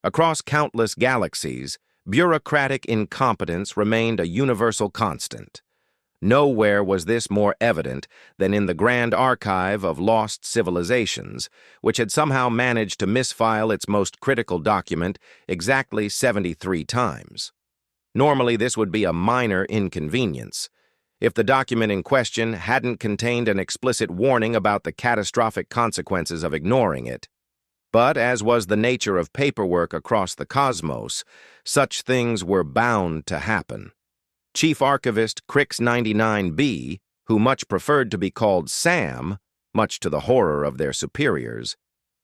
Across countless galaxies, bureaucratic incompetence remained a universal constant. Nowhere was this more evident than in the Grand Archive of Lost Civilizations, which had somehow managed to misfile its most critical document exactly 73 times. Normally, this would be a minor inconvenience, if the document in question hadn't contained an explicit warning about the catastrophic consequences of ignoring it. But, as was the nature of paperwork across the cosmos, such things were bound to happen. Chief Archivist Crix 99B, who much preferred to be called Sam, much to the horror of their superiors,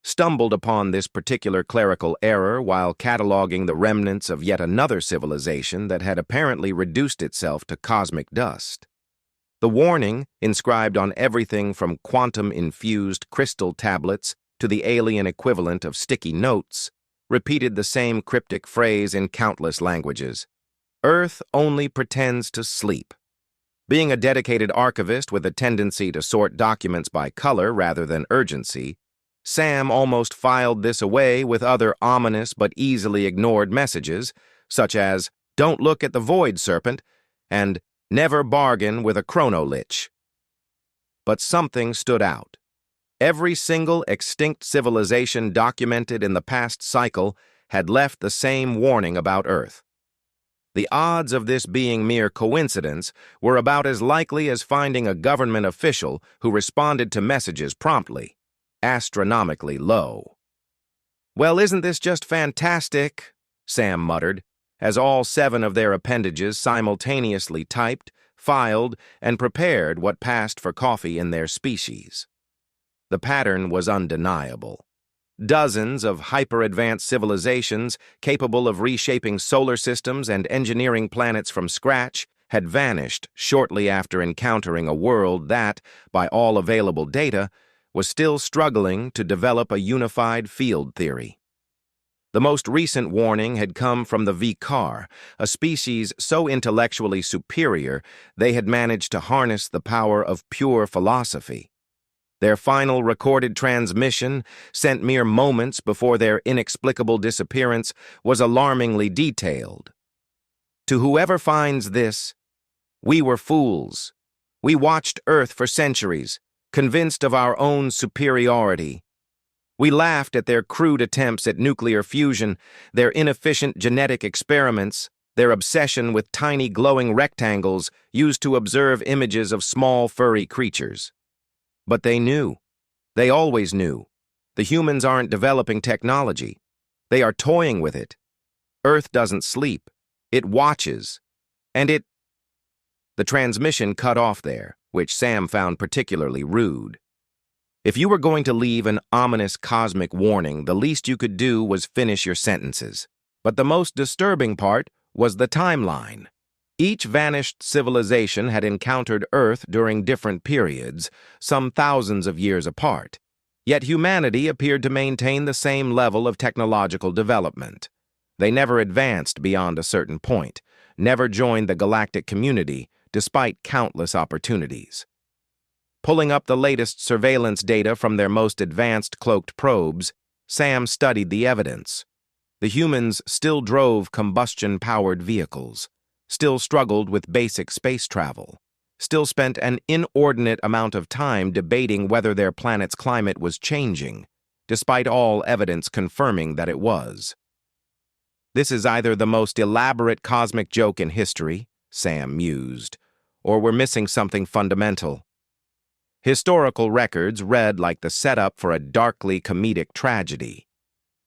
stumbled upon this particular clerical error while cataloging the remnants of yet another civilization that had apparently reduced itself to cosmic dust. The warning, inscribed on everything from quantum-infused crystal tablets to the alien equivalent of sticky notes, repeated the same cryptic phrase in countless languages. Earth only pretends to sleep. Being a dedicated archivist with a tendency to sort documents by color rather than urgency, Sam almost filed this away with other ominous but easily ignored messages, such as, "Don't look at the void serpent," and "Never bargain with a chronolich." But something stood out. Every single extinct civilization documented in the past cycle had left the same warning about Earth. The odds of this being mere coincidence were about as likely as finding a government official who responded to messages promptly, astronomically low. "Well, isn't this just fantastic?" Sam muttered, as all 7 of their appendages simultaneously typed, filed, and prepared what passed for coffee in their species. The pattern was undeniable. Dozens of hyper-advanced civilizations capable of reshaping solar systems and engineering planets from scratch had vanished shortly after encountering a world that, by all available data, was still struggling to develop a unified field theory. The most recent warning had come from the Vikar, a species so intellectually superior they had managed to harness the power of pure philosophy. Their final recorded transmission, sent mere moments before their inexplicable disappearance, was alarmingly detailed. "To whoever finds this, we were fools. We watched Earth for centuries, convinced of our own superiority. We laughed at their crude attempts at nuclear fusion, their inefficient genetic experiments, their obsession with tiny glowing rectangles used to observe images of small furry creatures. But they knew. They always knew. The humans aren't developing technology. They are toying with it. Earth doesn't sleep. It watches. And it—" The transmission cut off there, which Sam found particularly rude. If you were going to leave an ominous cosmic warning, the least you could do was finish your sentences. But the most disturbing part was the timeline. Each vanished civilization had encountered Earth during different periods, some thousands of years apart. Yet humanity appeared to maintain the same level of technological development. They never advanced beyond a certain point, never joined the galactic community, despite countless opportunities. Pulling up the latest surveillance data from their most advanced cloaked probes, Sam studied the evidence. The humans still drove combustion-powered vehicles, still struggled with basic space travel, still spent an inordinate amount of time debating whether their planet's climate was changing, despite all evidence confirming that it was. "This is either the most elaborate cosmic joke in history," Sam mused, "or we're missing something fundamental." Historical records read like the setup for a darkly comedic tragedy.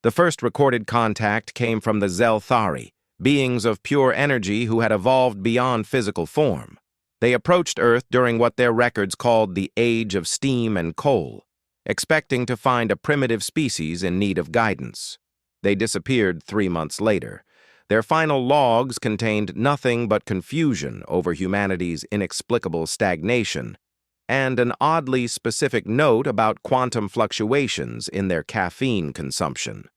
The first recorded contact came from the Zelthari, beings of pure energy who had evolved beyond physical form. They approached Earth during what their records called the Age of Steam and Coal, expecting to find a primitive species in need of guidance. They disappeared 3 months later. Their final logs contained nothing but confusion over humanity's inexplicable stagnation, and an oddly specific note about quantum fluctuations in their caffeine consumption.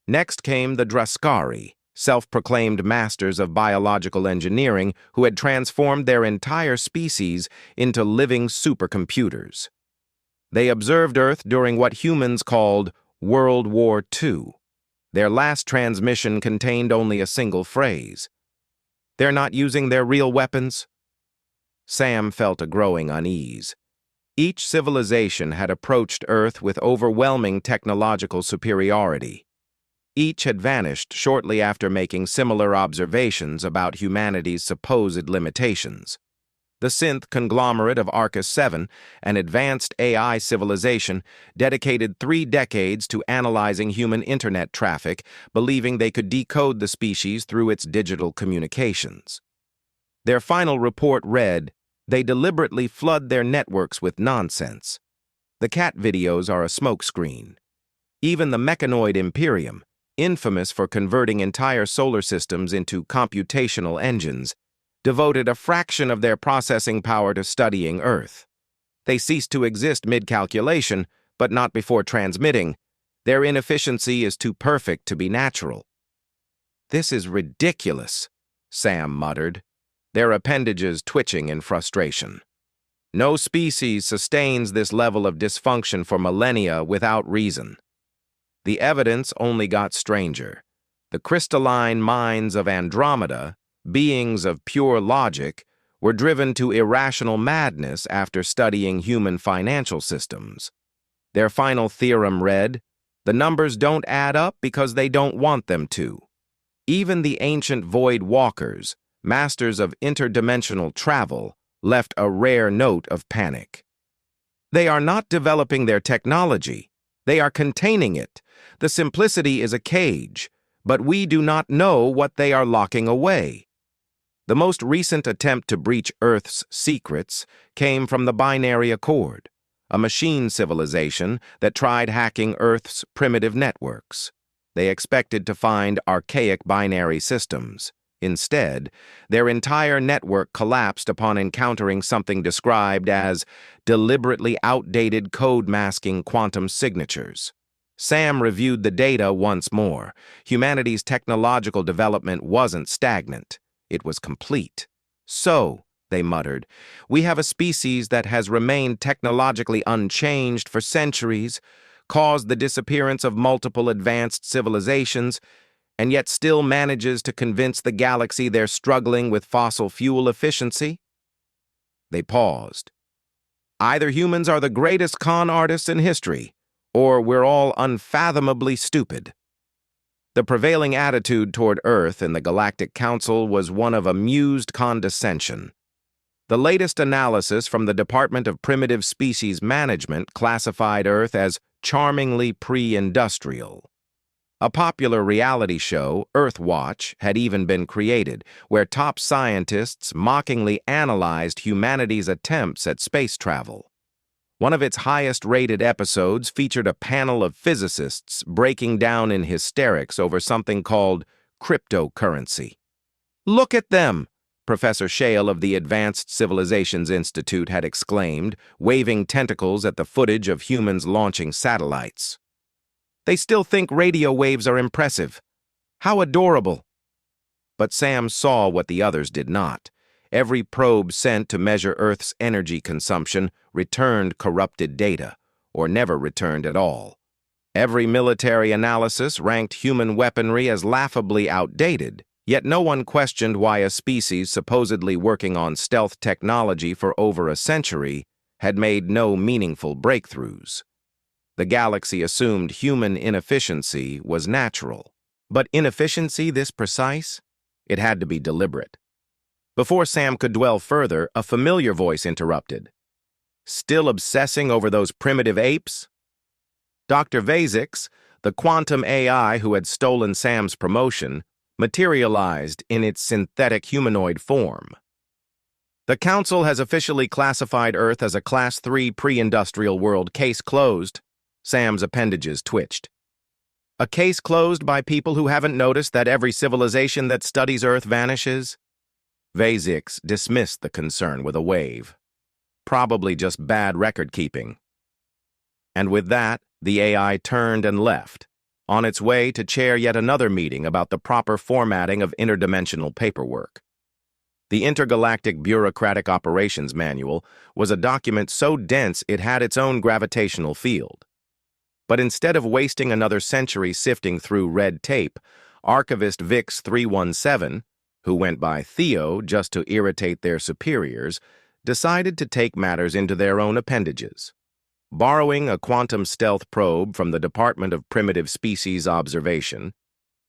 Next came the Draskari, self-proclaimed masters of biological engineering who had transformed their entire species into living supercomputers. They observed Earth during what humans called World War II. Their last transmission contained only a single phrase. "They're not using their real weapons?" Sam felt a growing unease. Each civilization had approached Earth with overwhelming technological superiority. Each had vanished shortly after making similar observations about humanity's supposed limitations. The synth conglomerate of Arcus 7, an advanced AI civilization, dedicated 3 decades to analyzing human internet traffic, believing they could decode the species through its digital communications. Their final report read, "They deliberately flood their networks with nonsense. The cat videos are a smokescreen. Even the mechanoid Imperium, infamous for converting entire solar systems into computational engines, devoted a fraction of their processing power to studying Earth. They ceased to exist mid-calculation, but not before transmitting. Their inefficiency is too perfect to be natural." "This is ridiculous," Sam muttered, their appendages twitching in frustration. "No species sustains this level of dysfunction for millennia without reason." The evidence only got stranger. The crystalline minds of Andromeda, beings of pure logic, were driven to irrational madness after studying human financial systems. Their final theorem read, "The numbers don't add up because they don't want them to." Even the ancient void walkers, masters of interdimensional travel, left a rare note of panic. "They are not developing their technology. They are containing it. The simplicity is a cage, but we do not know what they are locking away." The most recent attempt to breach Earth's secrets came from the Binary Accord, a machine civilization that tried hacking Earth's primitive networks. They expected to find archaic binary systems. Instead, their entire network collapsed upon encountering something described as deliberately outdated code-masking quantum signatures. Sam reviewed the data once more. Humanity's technological development wasn't stagnant. It was complete. "So," they muttered, "we have a species that has remained technologically unchanged for centuries, caused the disappearance of multiple advanced civilizations, and yet still manages to convince the galaxy they're struggling with fossil fuel efficiency?" They paused. "Either humans are the greatest con artists in history, or we're all unfathomably stupid." The prevailing attitude toward Earth in the Galactic Council was one of amused condescension. The latest analysis from the Department of Primitive Species Management classified Earth as charmingly pre-industrial. A popular reality show, Earthwatch, had even been created, where top scientists mockingly analyzed humanity's attempts at space travel. One of its highest-rated episodes featured a panel of physicists breaking down in hysterics over something called cryptocurrency. "Look at them!" Professor Shale of the Advanced Civilizations Institute had exclaimed, waving tentacles at the footage of humans launching satellites. "They still think radio waves are impressive. How adorable!" But Sam saw what the others did not. Every probe sent to measure Earth's energy consumption returned corrupted data, or never returned at all. Every military analysis ranked human weaponry as laughably outdated, yet no one questioned why a species supposedly working on stealth technology for over a century had made no meaningful breakthroughs. The galaxy assumed human inefficiency was natural. But inefficiency this precise? It had to be deliberate. Before Sam could dwell further, a familiar voice interrupted. "Still obsessing over those primitive apes?" Dr. Vazix, the quantum AI who had stolen Sam's promotion, materialized in its synthetic humanoid form. "The Council has officially classified Earth as a Class 3 pre-industrial world. Case closed." Sam's appendages twitched. "A case closed by people who haven't noticed that every civilization that studies Earth vanishes?" Vazix dismissed the concern with a wave. "Probably just bad record-keeping." And with that, the AI turned and left, on its way to chair yet another meeting about the proper formatting of interdimensional paperwork. The Intergalactic Bureaucratic Operations Manual was a document so dense it had its own gravitational field. But instead of wasting another century sifting through red tape, archivist Vix 317, who went by Theo just to irritate their superiors, decided to take matters into their own appendages. Borrowing a quantum stealth probe from the Department of Primitive Species Observation,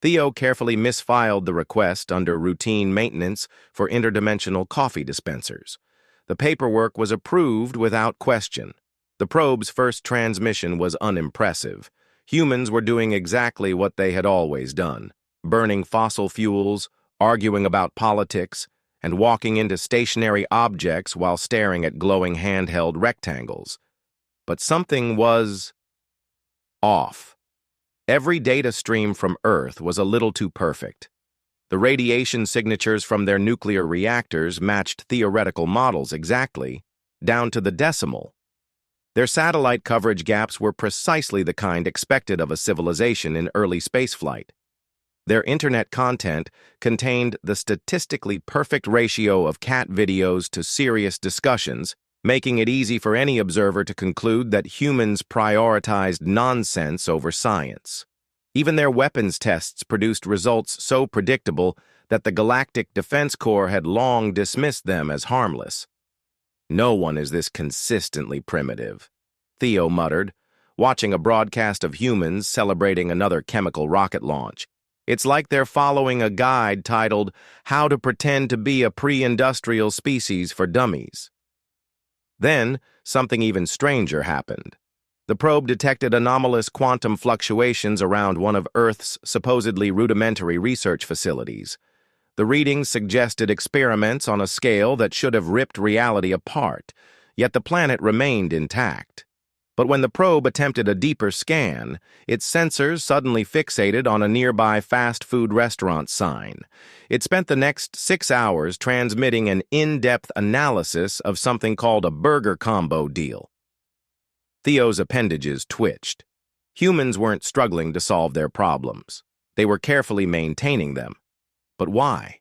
Theo carefully misfiled the request under routine maintenance for interdimensional coffee dispensers. The paperwork was approved without question. The probe's first transmission was unimpressive. Humans were doing exactly what they had always done, burning fossil fuels, arguing about politics, and walking into stationary objects while staring at glowing handheld rectangles. But something was off. Every data stream from Earth was a little too perfect. The radiation signatures from their nuclear reactors matched theoretical models exactly, down to the decimal. Their satellite coverage gaps were precisely the kind expected of a civilization in early spaceflight. Their internet content contained the statistically perfect ratio of cat videos to serious discussions, making it easy for any observer to conclude that humans prioritized nonsense over science. Even their weapons tests produced results so predictable that the Galactic Defense Corps had long dismissed them as harmless. "No one is this consistently primitive," Theo muttered, watching a broadcast of humans celebrating another chemical rocket launch. "It's like they're following a guide titled How to Pretend to Be a Pre-Industrial Species for Dummies." Then, something even stranger happened. The probe detected anomalous quantum fluctuations around one of Earth's supposedly rudimentary research facilities. The readings suggested experiments on a scale that should have ripped reality apart, yet the planet remained intact. But when the probe attempted a deeper scan, its sensors suddenly fixated on a nearby fast food restaurant sign. It spent the next 6 hours transmitting an in-depth analysis of something called a burger combo deal. Theo's appendages twitched. Humans weren't struggling to solve their problems. They were carefully maintaining them. But why?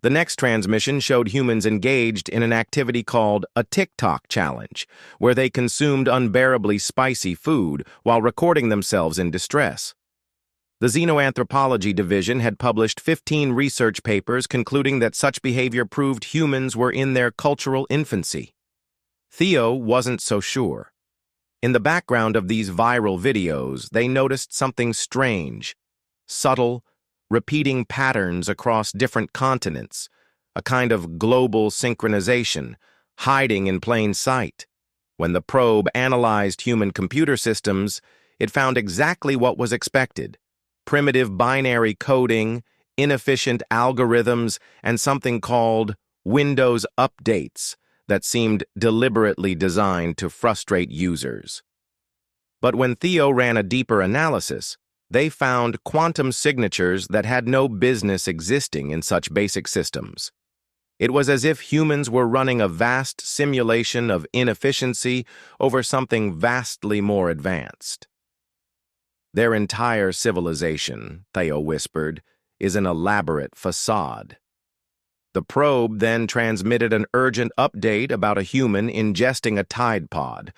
The next transmission showed humans engaged in an activity called a TikTok challenge, where they consumed unbearably spicy food while recording themselves in distress. The Xenoanthropology Division had published 15 research papers concluding that such behavior proved humans were in their cultural infancy. Theo wasn't so sure. In the background of these viral videos, they noticed something strange, subtle, repeating patterns across different continents, a kind of global synchronization, hiding in plain sight. When the probe analyzed human computer systems, it found exactly what was expected: primitive binary coding, inefficient algorithms, and something called Windows updates that seemed deliberately designed to frustrate users. But when Theo ran a deeper analysis, they found quantum signatures that had no business existing in such basic systems. It was as if humans were running a vast simulation of inefficiency over something vastly more advanced. "Their entire civilization," Theo whispered, "is an elaborate facade." The probe then transmitted an urgent update about a human ingesting a Tide Pod,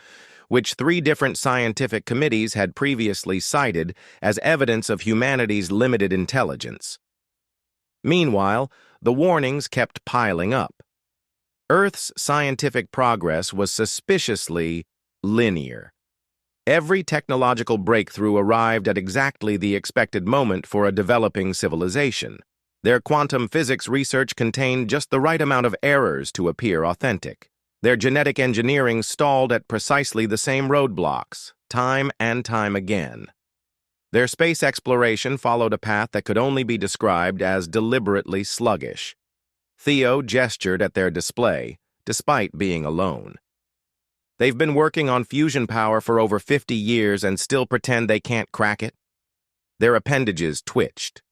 which 3 different scientific committees had previously cited as evidence of humanity's limited intelligence. Meanwhile, the warnings kept piling up. Earth's scientific progress was suspiciously linear. Every technological breakthrough arrived at exactly the expected moment for a developing civilization. Their quantum physics research contained just the right amount of errors to appear authentic. Their genetic engineering stalled at precisely the same roadblocks, time and time again. Their space exploration followed a path that could only be described as deliberately sluggish. Theo gestured at their display, despite being alone. "They've been working on fusion power for over 50 years and still pretend they can't crack it?" Their appendages twitched.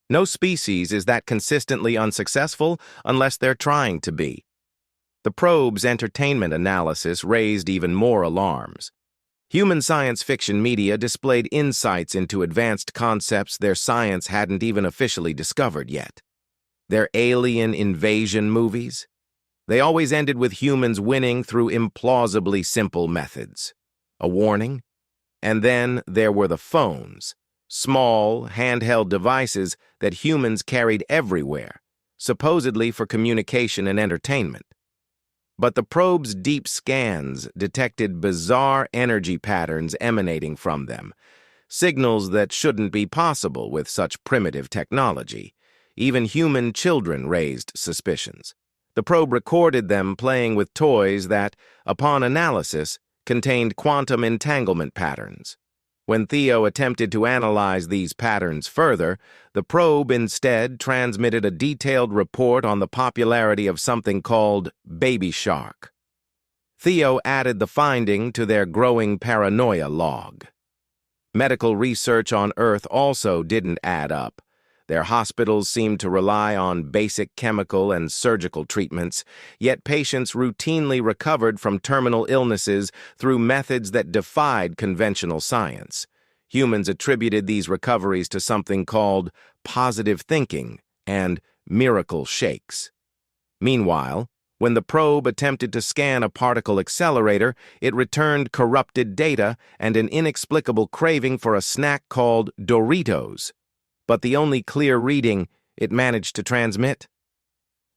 No species is that consistently unsuccessful unless they're trying to be. The probe's entertainment analysis raised even more alarms. Human science fiction media displayed insights into advanced concepts their science hadn't even officially discovered yet. Their alien invasion movies? They always ended with humans winning through implausibly simple methods. A warning? And then there were the phones, small, handheld devices that humans carried everywhere, supposedly for communication and entertainment. But the probe's deep scans detected bizarre energy patterns emanating from them, signals that shouldn't be possible with such primitive technology. Even human children raised suspicions. The probe recorded them playing with toys that, upon analysis, contained quantum entanglement patterns. When Theo attempted to analyze these patterns further, the probe instead transmitted a detailed report on the popularity of something called baby shark. Theo added the finding to their growing paranoia log. Medical research on Earth also didn't add up. Their hospitals seemed to rely on basic chemical and surgical treatments, yet patients routinely recovered from terminal illnesses through methods that defied conventional science. Humans attributed these recoveries to something called positive thinking and miracle shakes. Meanwhile, when the probe attempted to scan a particle accelerator, it returned corrupted data and an inexplicable craving for a snack called Doritos. But the only clear reading it managed to transmit.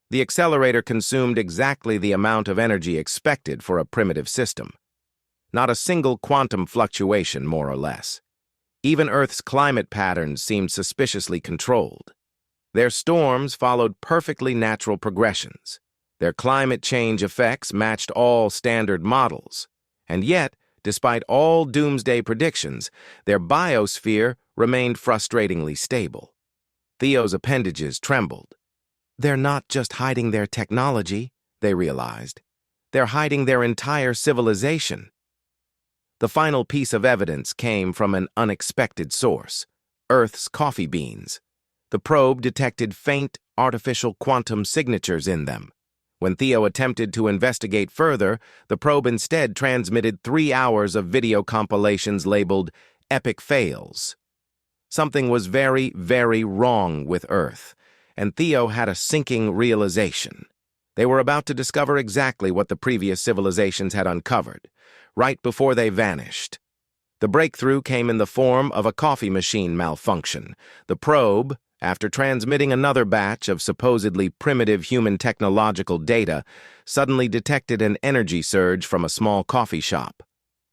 The accelerator consumed exactly the amount of energy expected for a primitive system. Not a single quantum fluctuation, more or less. Even Earth's climate patterns seemed suspiciously controlled. Their storms followed perfectly natural progressions. Their climate change effects matched all standard models. And yet, despite all doomsday predictions, their biosphere remained frustratingly stable. Theo's appendages trembled. They're not just hiding their technology, they realized. They're hiding their entire civilization. The final piece of evidence came from an unexpected source, Earth's coffee beans. The probe detected faint, artificial quantum signatures in them. When Theo attempted to investigate further, the probe instead transmitted 3 hours of video compilations labeled epic fails. Something was very, very wrong with Earth, and Theo had a sinking realization. They were about to discover exactly what the previous civilizations had uncovered, right before they vanished. The breakthrough came in the form of a coffee machine malfunction. The probe, after transmitting another batch of supposedly primitive human technological data, suddenly detected an energy surge from a small coffee shop.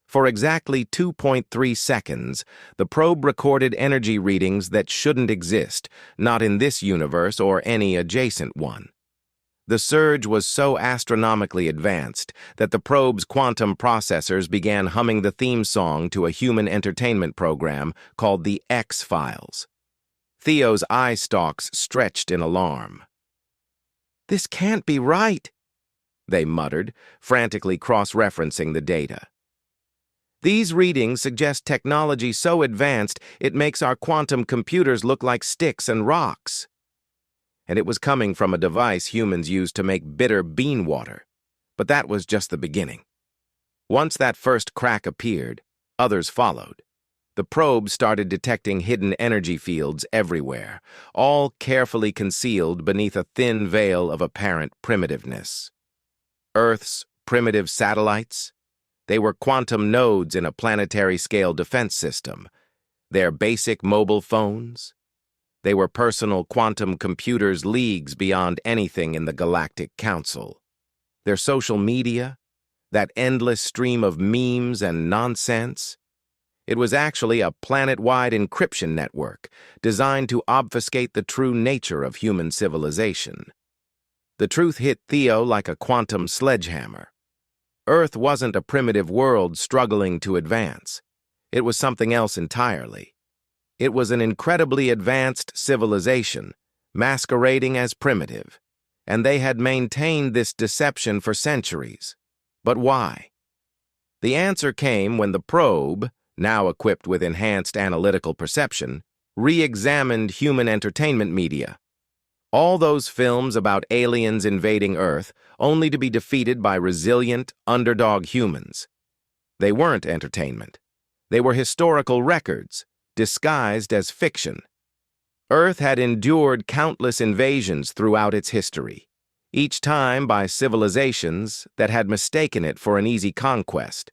For exactly 2.3 seconds, the probe recorded energy readings that shouldn't exist, not in this universe or any adjacent one. The surge was so astronomically advanced that the probe's quantum processors began humming the theme song to a human entertainment program called the X-Files. Theo's eye stalks stretched in alarm. "This can't be right," they muttered, frantically cross-referencing the data. "These readings suggest technology so advanced it makes our quantum computers look like sticks and rocks." And it was coming from a device humans used to make bitter bean water. But that was just the beginning. Once that first crack appeared, others followed. The probe started detecting hidden energy fields everywhere, all carefully concealed beneath a thin veil of apparent primitiveness. Earth's primitive satellites? They were quantum nodes in a planetary-scale defense system. Their basic mobile phones? They were personal quantum computers leagues beyond anything in the Galactic Council. Their social media? That endless stream of memes and nonsense? It was actually a planet-wide encryption network designed to obfuscate the true nature of human civilization. The truth hit Theo like a quantum sledgehammer. Earth wasn't a primitive world struggling to advance. It was something else entirely. It was an incredibly advanced civilization, masquerading as primitive, and they had maintained this deception for centuries. But why? The answer came when the probe, now equipped with enhanced analytical perception, re-examined human entertainment media. All those films about aliens invading Earth, only to be defeated by resilient, underdog humans. They weren't entertainment. They were historical records, disguised as fiction. Earth had endured countless invasions throughout its history, each time by civilizations that had mistaken it for an easy conquest.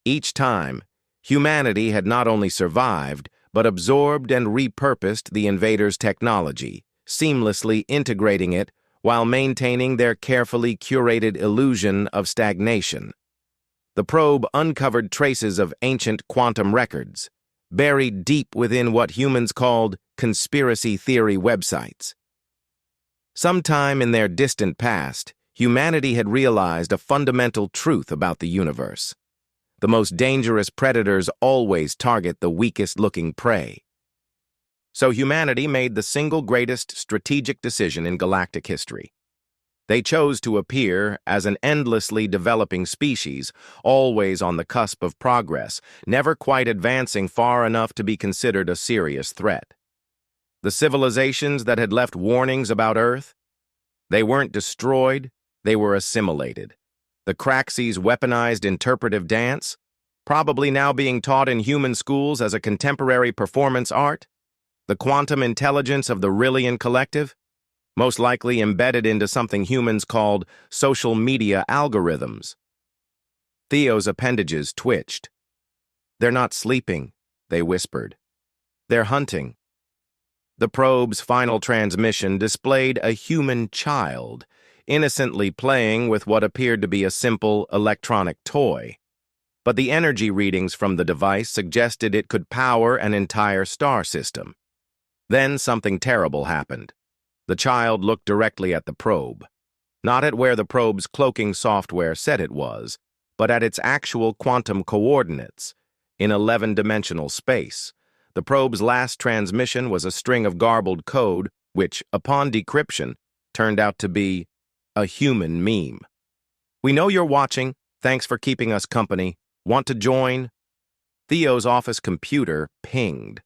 Each time, Humanity had not only survived, but absorbed and repurposed the invaders' technology, seamlessly integrating it while maintaining their carefully curated illusion of stagnation. The probe uncovered traces of ancient quantum records, buried deep within what humans called conspiracy theory websites. Sometime in their distant past, humanity had realized a fundamental truth about the universe. The most dangerous predators always target the weakest-looking prey. So humanity made the single greatest strategic decision in galactic history. They chose to appear as an endlessly developing species, always on the cusp of progress, never quite advancing far enough to be considered a serious threat. The civilizations that had left warnings about Earth, they weren't destroyed, they were assimilated. The Craxies' weaponized interpretive dance, probably now being taught in human schools as a contemporary performance art. The quantum intelligence of the Rillian Collective, most likely embedded into something humans called social media algorithms. Theo's appendages twitched. "They're not sleeping," they whispered. "They're hunting." The probe's final transmission displayed a human child, innocently playing with what appeared to be a simple electronic toy. But the energy readings from the device suggested it could power an entire star system. Then something terrible happened. The child looked directly at the probe, not at where the probe's cloaking software said it was, but at its actual quantum coordinates, in 11-dimensional space. The probe's last transmission was a string of garbled code, which, upon decryption, turned out to be a human meme. "We know you're watching. Thanks for keeping us company. Want to join?" Theo's office computer pinged.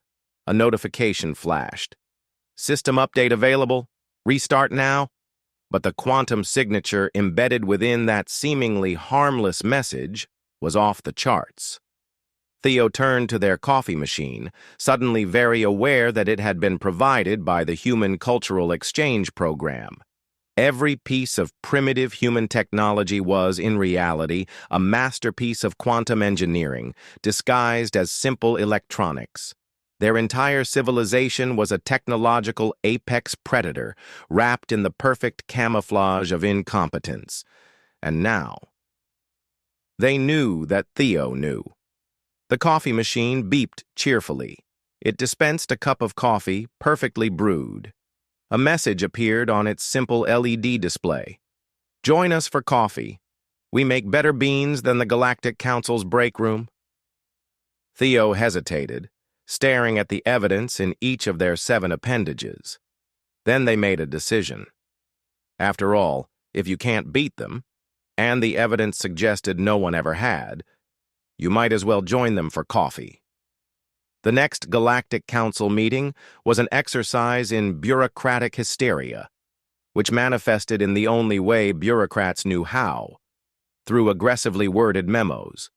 A notification flashed. "System update available. Restart now." But the quantum signature embedded within that seemingly harmless message was off the charts. Theo turned to their coffee machine, suddenly very aware that it had been provided by the Human Cultural Exchange Program. Every piece of primitive human technology was, in reality, a masterpiece of quantum engineering, disguised as simple electronics. Their entire civilization was a technological apex predator, wrapped in the perfect camouflage of incompetence. And now, they knew that Theo knew. The coffee machine beeped cheerfully. It dispensed a cup of coffee, perfectly brewed. A message appeared on its simple LED display. "Join us for coffee. We make better beans than the Galactic Council's break room." Theo hesitated, staring at the evidence in each of their 7 appendages. Then they made a decision. After all, if you can't beat them, and the evidence suggested no one ever had, you might as well join them for coffee. The next Galactic Council meeting was an exercise in bureaucratic hysteria, which manifested in the only way bureaucrats knew how, through aggressively worded memos.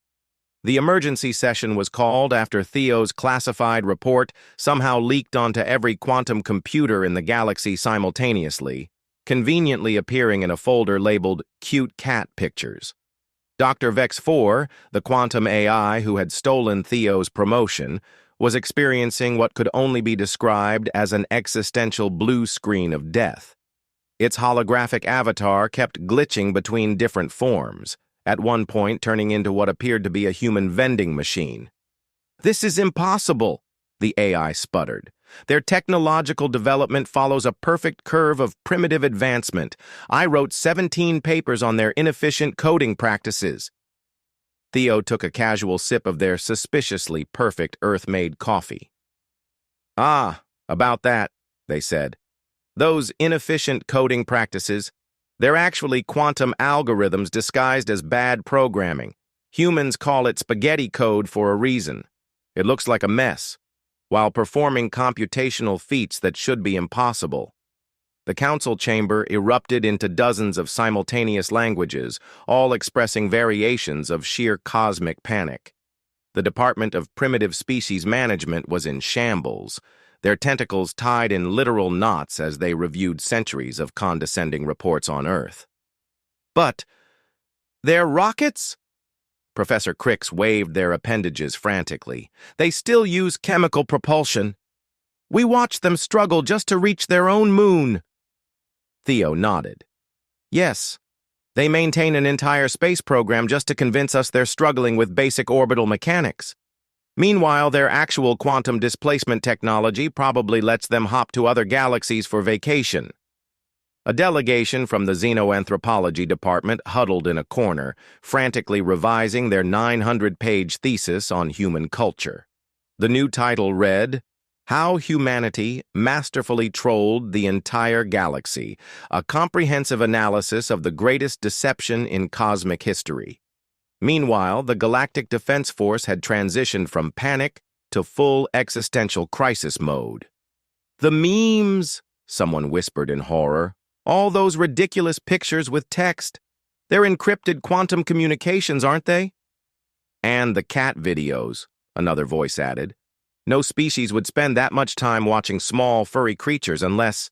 The emergency session was called after Theo's classified report somehow leaked onto every quantum computer in the galaxy simultaneously, conveniently appearing in a folder labeled "Cute Cat Pictures." Dr. Vex 4, the quantum AI who had stolen Theo's promotion, was experiencing what could only be described as an existential blue screen of death. Its holographic avatar kept glitching between different forms, at one point turning into what appeared to be a human vending machine. "This is impossible," the AI sputtered. "Their technological development follows a perfect curve of primitive advancement. I wrote 17 papers on their inefficient coding practices." Theo took a casual sip of their suspiciously perfect Earth-made coffee. "Ah, about that," they said. "Those inefficient coding practices, they're actually quantum algorithms disguised as bad programming. Humans call it spaghetti code for a reason. It looks like a mess, while performing computational feats that should be impossible." The council chamber erupted into dozens of simultaneous languages, all expressing variations of sheer cosmic panic. The Department of Primitive Species Management was in shambles, their tentacles tied in literal knots as they reviewed centuries of condescending reports on Earth. "But they're rockets?" Professor Crix waved their appendages frantically. They still use chemical propulsion. We watched them struggle just to reach their own moon. Theo nodded. Yes, they maintain an entire space program just to convince us they're struggling with basic orbital mechanics. Meanwhile, their actual quantum displacement technology probably lets them hop to other galaxies for vacation. A delegation from the xenoanthropology department huddled in a corner, frantically revising their 900-page thesis on human culture. The new title read, How Humanity Masterfully Trolled the Entire Galaxy, a comprehensive analysis of the greatest deception in cosmic history. Meanwhile, the Galactic Defense Force had transitioned from panic to full existential crisis mode. The memes, someone whispered in horror. All those ridiculous pictures with text. They're encrypted quantum communications, aren't they? And the cat videos, another voice added. No species would spend that much time watching small, furry creatures unless...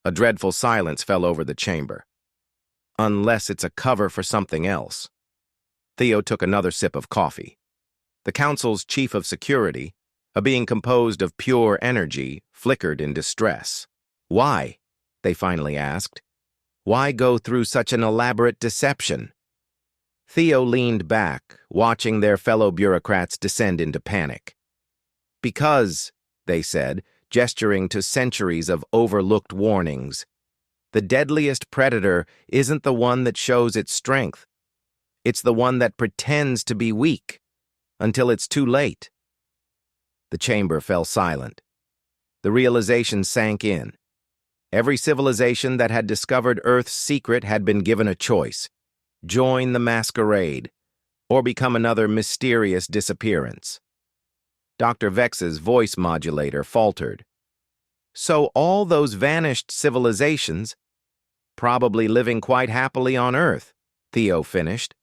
A dreadful silence fell over the chamber. Unless it's a cover for something else. Theo took another sip of coffee. The Council's chief of security, a being composed of pure energy, flickered in distress. Why? They finally asked. Why go through such an elaborate deception? Theo leaned back, watching their fellow bureaucrats descend into panic. Because, they said, gesturing to centuries of overlooked warnings, the deadliest predator isn't the one that shows its strength. It's the one that pretends to be weak, until it's too late. The chamber fell silent. The realization sank in. Every civilization that had discovered Earth's secret had been given a choice. Join the masquerade, or become another mysterious disappearance. Dr. Vex's voice modulator faltered. So all those vanished civilizations, probably living quite happily on Earth, Theo finished.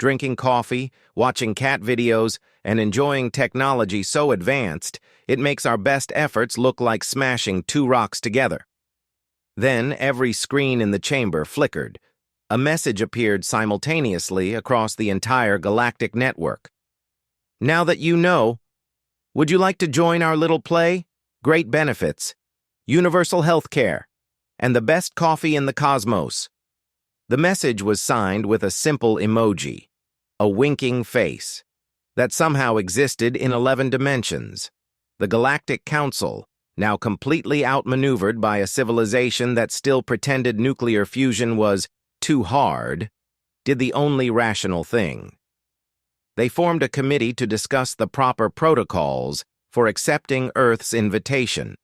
Drinking coffee, watching cat videos, and enjoying technology so advanced, it makes our best efforts look like smashing two rocks together. Then every screen in the chamber flickered. A message appeared simultaneously across the entire galactic network. Now that you know, would you like to join our little play? Great benefits, universal health care, and the best coffee in the cosmos. The message was signed with a simple emoji, a winking face, that somehow existed in 11 dimensions. The Galactic Council, now completely outmaneuvered by a civilization that still pretended nuclear fusion was too hard, did the only rational thing. They formed a committee to discuss the proper protocols for accepting Earth's invitation.